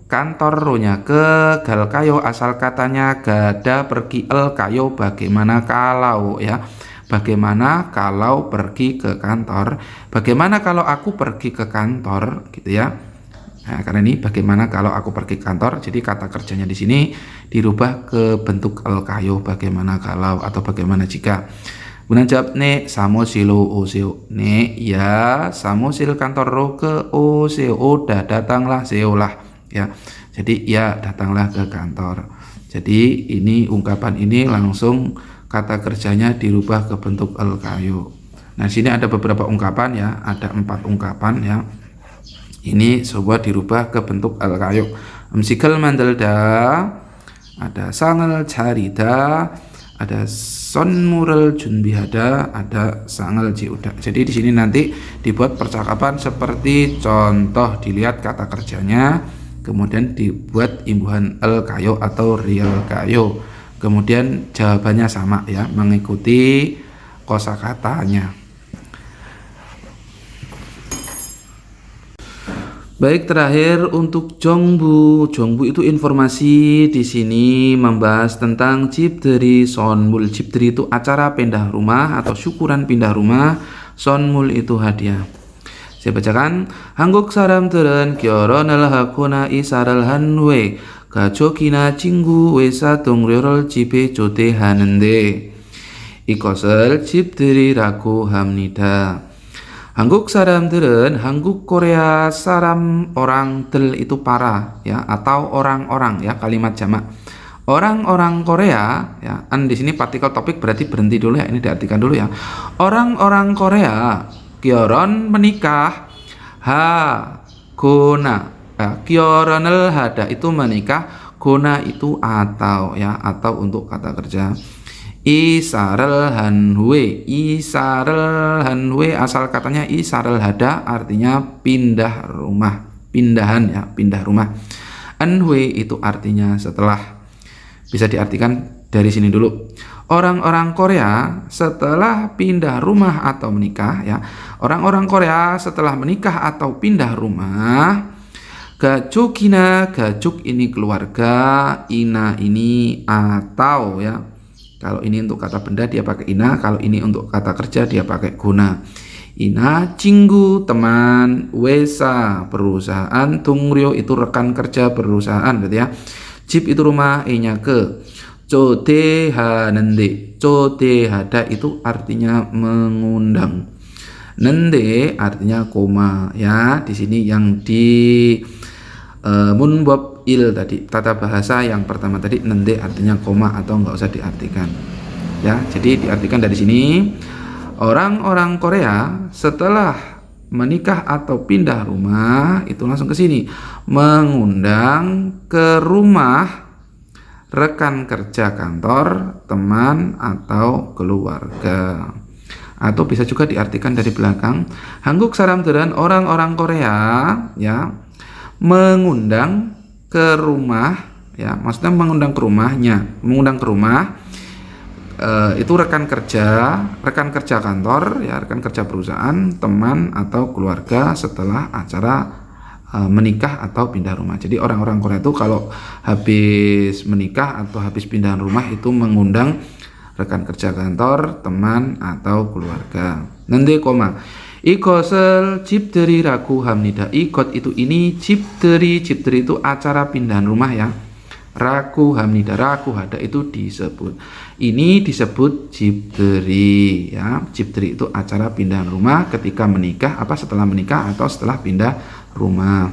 kantornya ke galkayo, asal katanya gada pergi el kayo, bagaimana kalau ya, bagaimana kalau pergi ke kantor, bagaimana kalau aku pergi ke kantor gitu ya. Nah, karena ini bagaimana kalau aku pergi ke kantor, jadi kata kerjanya di sini dirubah ke bentuk el kayo, bagaimana kalau atau bagaimana jika. Kemudian jawab ne samosilo oseo, ne ya samosil kantor ro ke oseo, udah datanglah seo lah ya. Jadi ya datanglah ke kantor. Jadi ini ungkapan ini langsung kata kerjanya dirubah ke bentuk el kayo. Nah, sini ada beberapa ungkapan ya, ada 4 ungkapan ya. Ini coba dirubah ke bentuk el kayo. Amsikal mandelda, ada sangal carida, ada sonmural junbihada, ada sangal jiuda. Jadi di sini nanti dibuat percakapan seperti contoh, dilihat kata kerjanya kemudian dibuat imbuhan el kayo atau riel kayo. Kemudian jawabannya sama ya, mengikuti kosakatanya. Baik, terakhir untuk Jongbu. Jongbu itu informasi di sini membahas tentang Jibderi Sonmul. Jibderi itu acara pindah rumah atau syukuran pindah rumah. Sonmul itu hadiah. Saya bacakan. Hangguk sa람들은 결혼을 하거나 이사를 한 후에 가족이나 친구, 회사 동료를 집에 초대하는데 이것을 집들이라고 합니다. Hangguk sa람들은 Hangguk Korea saram orang들 itu para ya atau orang-orang ya, kalimat jamak. Orang-orang Korea ya, di sini partikel topik berarti berhenti dulu ya, ini diartikan dulu ya. Orang-orang Korea kyoron menikah, gona ya, kyoronel hada itu menikah, gona itu atau ya, atau untuk kata kerja. Isarel hanwe, isarel hanwe asal katanya isarel hada artinya pindah rumah, pindahan ya, pindah rumah. Anwe itu artinya setelah, bisa diartikan dari sini dulu. Orang-orang Korea setelah pindah rumah atau menikah ya, orang-orang Korea setelah menikah atau pindah rumah. Gajukina, gajuk ini keluarga, ina ini atau ya. Kalau ini untuk kata benda dia pakai ina, kalau ini untuk kata kerja dia pakai guna. Ina cinggu teman, wesa perusahaan, tungrio itu rekan kerja perusahaan berarti ya. Jip itu rumah, nya ke. Codehanende, codehada itu artinya mengundang. Nende artinya koma ya. Di sini yang di munbab il tadi, tata bahasa yang pertama tadi nende artinya koma atau nggak usah diartikan ya. Jadi diartikan dari sini, orang-orang Korea setelah menikah atau pindah rumah itu langsung ke sini mengundang ke rumah rekan kerja kantor, teman atau keluarga. Atau bisa juga diartikan dari belakang, Hangguk sa람들은 orang-orang Korea ya mengundang ke rumah ya, maksudnya mengundang ke rumahnya, mengundang ke rumah itu rekan kerja kantor ya, rekan kerja perusahaan, teman atau keluarga setelah acara menikah atau pindah rumah. Jadi orang-orang Korea itu kalau habis menikah atau habis pindahan rumah itu mengundang rekan kerja kantor, teman atau keluarga. Nanti koma. Ikosel 집들이라고 합니다. Ikot itu ini, 집들이 itu acara pindahan rumah ya. Raku hamnida, raku hada itu disebut. Ini disebut 집들이 ya. 집들이 itu acara pindahan rumah ketika menikah, setelah menikah atau setelah pindah rumah.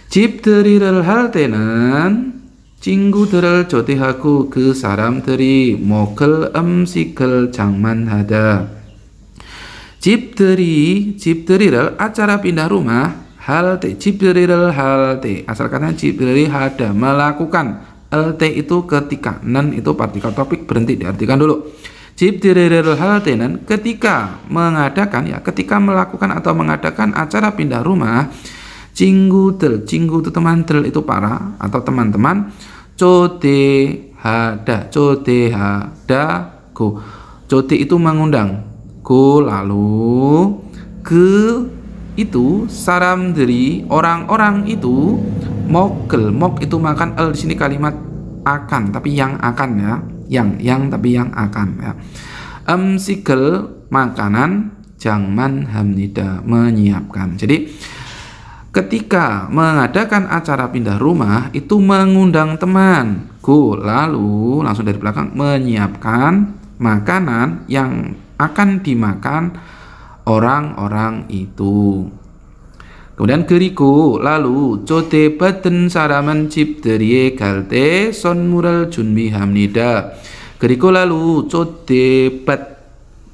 집들이를 할 때는 친구들을 초대하고 그 사람들이 먹을 음식을 장만하다. 집들이를 acara pindah rumah, halte 집들이를 halte asal katanya 집들이 hada melakukan, lt itu ketika, nan itu partikel topik berhenti diartikan dulu. 집들이를 haltenan ketika mengadakan ya, ketika melakukan atau mengadakan acara pindah rumah. cinggu itu teman, del itu para atau teman-teman. Codehada go, code itu mengundang, go lalu ke itu saramderi orang-orang itu, mok itu makan, di sini kalimat akan tapi yang akan ya, yang tapi yang akan ya. Sikel makanan, jangman hamnida menyiapkan. Jadi ketika mengadakan acara pindah rumah itu mengundang teman, go lalu langsung dari belakang menyiapkan makanan yang akan dimakan orang-orang itu. Kemudian 그리고 lalu 초대받은 사람은 집들이에 갈 때 선물을 준비합니다. 그리고 lalu 초대받,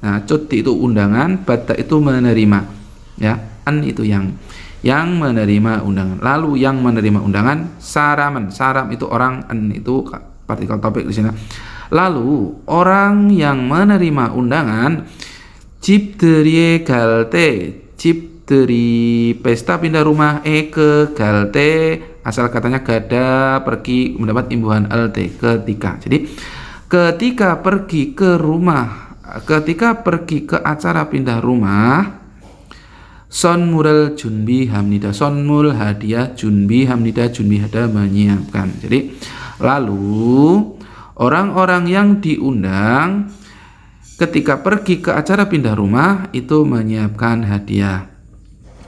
nah 초대 itu undangan, 받다 itu menerima ya, an itu yang menerima undangan. Lalu yang menerima undangan, saram itu orang, an itu partikel topik di sini. Lalu orang yang menerima undangan, 집들이에 갈 때, 집들이 pesta pindah rumah, ke gal te asal katanya gada pergi mendapat imbuhan LT ketika. Jadi ketika pergi ke acara pindah rumah, sonmul junbi hamnida, sonmul hadiah junbi hamnida, junbi hadiah menyiapkan. Jadi lalu orang-orang yang diundang ketika pergi ke acara pindah rumah itu menyiapkan hadiah.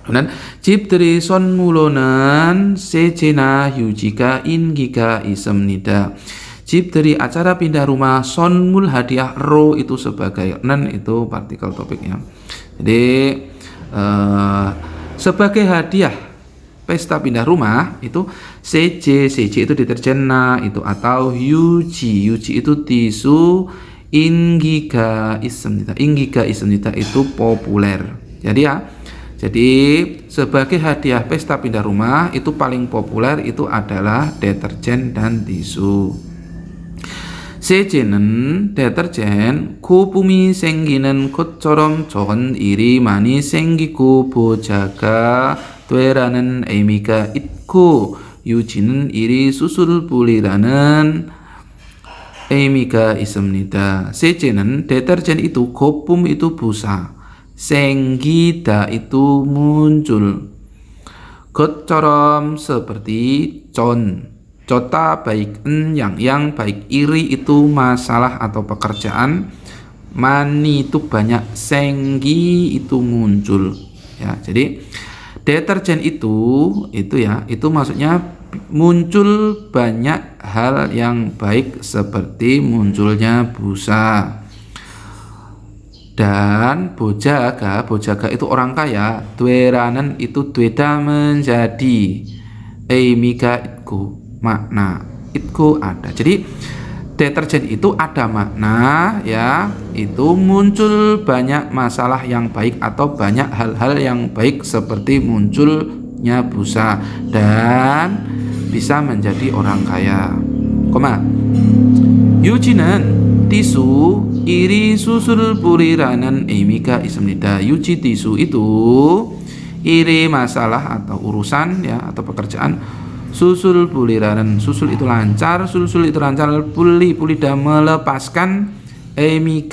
Kemudian Jibdri sonmulonan sejena yujika ingika isemnida. Jibdri acara pindah rumah, sonmul hadiah, ro itu sebagai nan itu partikel topiknya. Jadi sebagai hadiah pesta pindah rumah itu CJ itu deterjen itu atau yuji itu tisu, inggiga ismnita itu populer. Jadi sebagai hadiah pesta pindah rumah itu paling populer itu adalah deterjen dan tisu. 세제는 데터젠 고품이 생기는 것처럼 좋은 일이 많이 생기고 보자가 되라는 의미가 있고 유지는 일이 수술불이라는 의미가 있습니다. 세제는 데터젠 itu 고품 itu busa, 생기다 itu muncul, 것처럼 seperti Jota baik yang baik, iri itu masalah atau pekerjaan, mani itu banyak, senggi itu muncul. Ya, jadi deterjen itu maksudnya muncul banyak hal yang baik seperti munculnya busa. Dan bojaga itu orang kaya, dweranen itu dweda menjadi, eimika itku makna itu ada. Jadi deterjen itu ada makna ya, itu muncul banyak masalah yang baik atau banyak hal-hal yang baik seperti munculnya busa dan bisa menjadi orang kaya. 유지는 tisu iri susul puriranan emika ismnida. Yuji tisu itu iri masalah atau urusan ya atau pekerjaan, susul puliranan, susul itu lancar, pulida melepaskan, emi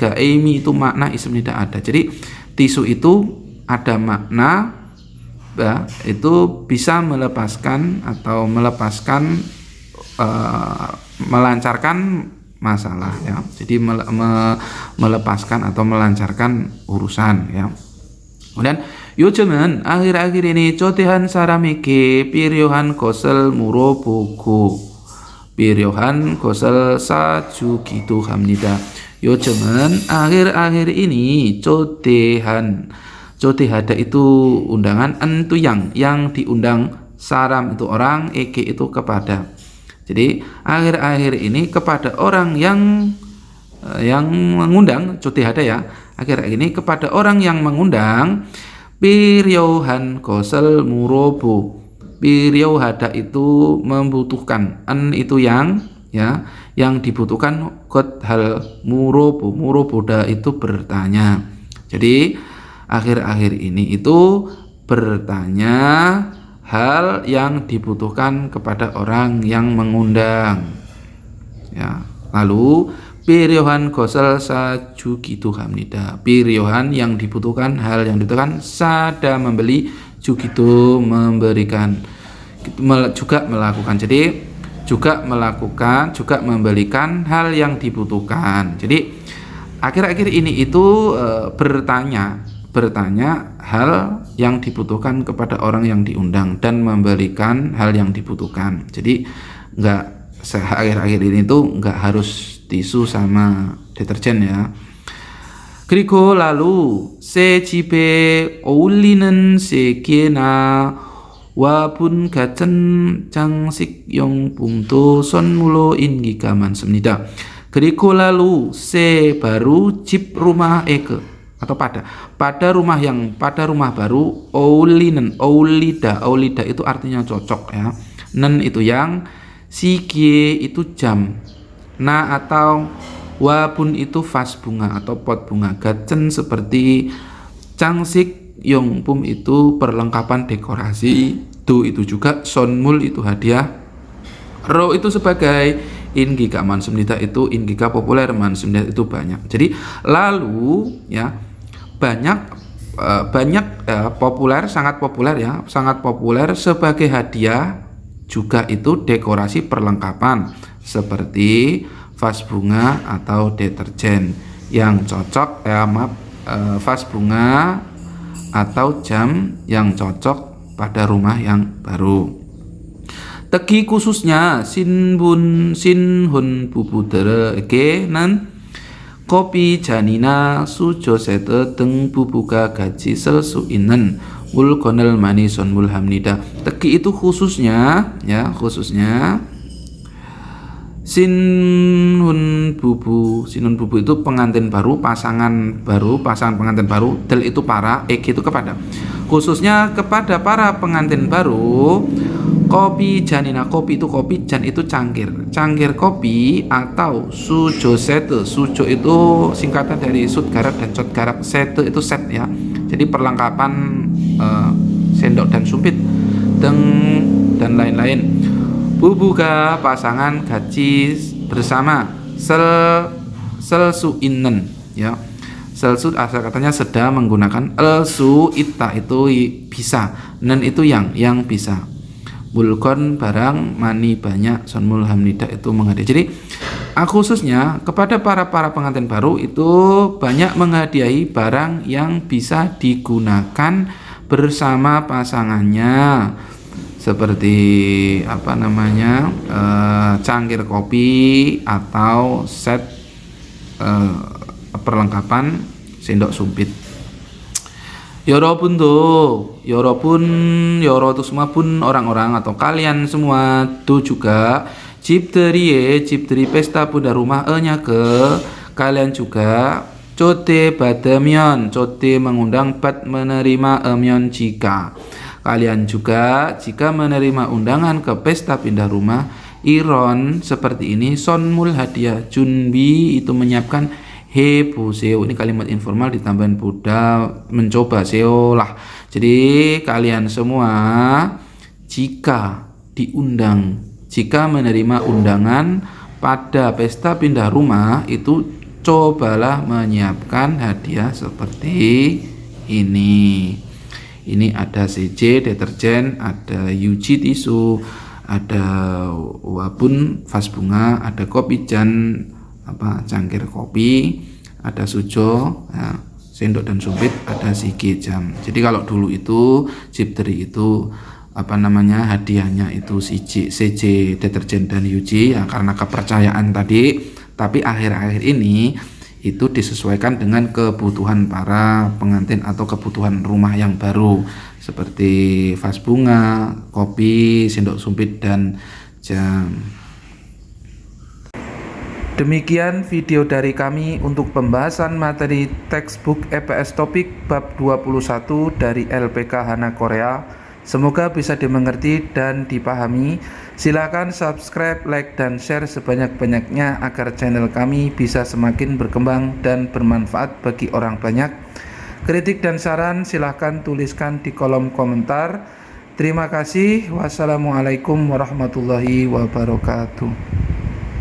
itu makna ismnida ada. Jadi tisu itu ada makna ya, itu bisa melepaskan atau melancarkan masalah ya. Jadi melepaskan atau melancarkan urusan ya. Kemudian 요즘은 아khir-akhir ini 조대한 사람에게 필요한 것을 물어보고 필요한 것을 사주기도 합니다. 요즘은 akhir-akhir ini 조대하다 itu undangan, itu yang diundang, saram itu orang, eke itu kepada. Jadi akhir-akhir ini kepada orang yang mengundang, 조대하다 ya. Akhir-akhir ini kepada orang yang mengundang, Piryohan kosel murobo. Piryohada itu membutuhkan, itu yang ya, yang dibutuhkan, kot hal muroboda itu bertanya. Jadi akhir-akhir ini itu bertanya hal yang dibutuhkan kepada orang yang mengundang ya. Lalu Piryohan kosel sajugitu hamnida. Piryohan yang dibutuhkan, hal yang dibutuhkan, sada membeli, jugitu memberikan, juga melakukan. Jadi juga melakukan, juga memberikan hal yang dibutuhkan. Jadi akhir-akhir ini itu bertanya hal yang dibutuhkan kepada orang yang diundang dan memberikan hal yang dibutuhkan. Jadi enggak akhir-akhir ini tuh enggak harus tisu sama deterjen ya. 그리고 lalu 새 집에 어울리는 새 개나 화분 같은 장식용품도 선물로 인기가 많습니다. 그리고 lalu 새 baru 집 rumah atau pada rumah baru, aulida itu artinya cocok ya. Nen itu yang, sikie itu jam, na atau wabun itu vas bunga atau pot bunga, gacen seperti cangsik Yongpum itu perlengkapan dekorasi, Do itu juga, Sonmul itu hadiah, Ro itu sebagai, Inggiga Mansumnida itu Inggiga populer, Mansumnida itu banyak. Jadi lalu ya banyak populer, sangat populer ya, sangat populer sebagai hadiah juga itu dekorasi perlengkapan seperti vas bunga atau deterjen yang cocok vas bunga atau jam yang cocok pada rumah yang baru. Tegi khususnya sinhun bubudere nan kopi janina sujo sete teng bubuga gaji selsuinen mulkonel manison mulhamnida. Tegi itu khususnya sinhun bubu itu pengantin baru, pasangan pengantin baru, del itu para, eg itu kepada, khususnya kepada para pengantin baru. Kopi janina, kopi itu kopi, jan itu cangkir kopi atau sujo sete. Sujo itu singkatan dari sud garak dan cot garak, sete itu set ya, jadi perlengkapan sendok dan sumpit dan lain-lain. Bubuga pasangan gaji bersama, selsuinen ya, selsu asal katanya sedang menggunakan, elsu ita itu bisa, nen itu yang bisa, bulkon barang, mani banyak, sonmul hamnida itu menghadiah. Jadi khususnya kepada para pengantin baru itu banyak menghadiahi barang yang bisa digunakan bersama pasangannya, seperti cangkir kopi atau set perlengkapan sendok sumpit. Yoro itu semua pun orang-orang atau kalian semua tuh juga cipteri pesta bunda rumah nya ke kalian juga cote badamion, cote mengundang bad menerima emyon jika kalian juga jika menerima undangan ke pesta pindah rumah iron seperti ini, sonmul hadiah, junbi itu menyiapkan, hebo seo ini kalimat informal ditambahin Buddha, mencoba seo lah. Jadi kalian semua jika menerima undangan pada pesta pindah rumah itu cobalah menyiapkan hadiah seperti ini. Ini ada CJ deterjen, ada UG tisu, ada wabun vas bunga, ada kopi jan cangkir kopi, ada sujo ya, sendok dan sumpit, ada sigi jam. Jadi kalau dulu itu cipteri itu hadiahnya itu CJ deterjen dan UG ya, karena kepercayaan tadi. Tapi akhir-akhir ini itu disesuaikan dengan kebutuhan para pengantin atau kebutuhan rumah yang baru, seperti vas bunga, kopi, sendok sumpit, dan jam. Demikian video dari kami untuk pembahasan materi textbook EPS topik bab 21 dari LPK Hana Korea. Semoga bisa dimengerti dan dipahami. Silakan subscribe, like, dan share sebanyak-banyaknya agar channel kami bisa semakin berkembang dan bermanfaat bagi orang banyak. Kritik dan saran silakan tuliskan di kolom komentar. Terima kasih. Wassalamualaikum warahmatullahi wabarakatuh.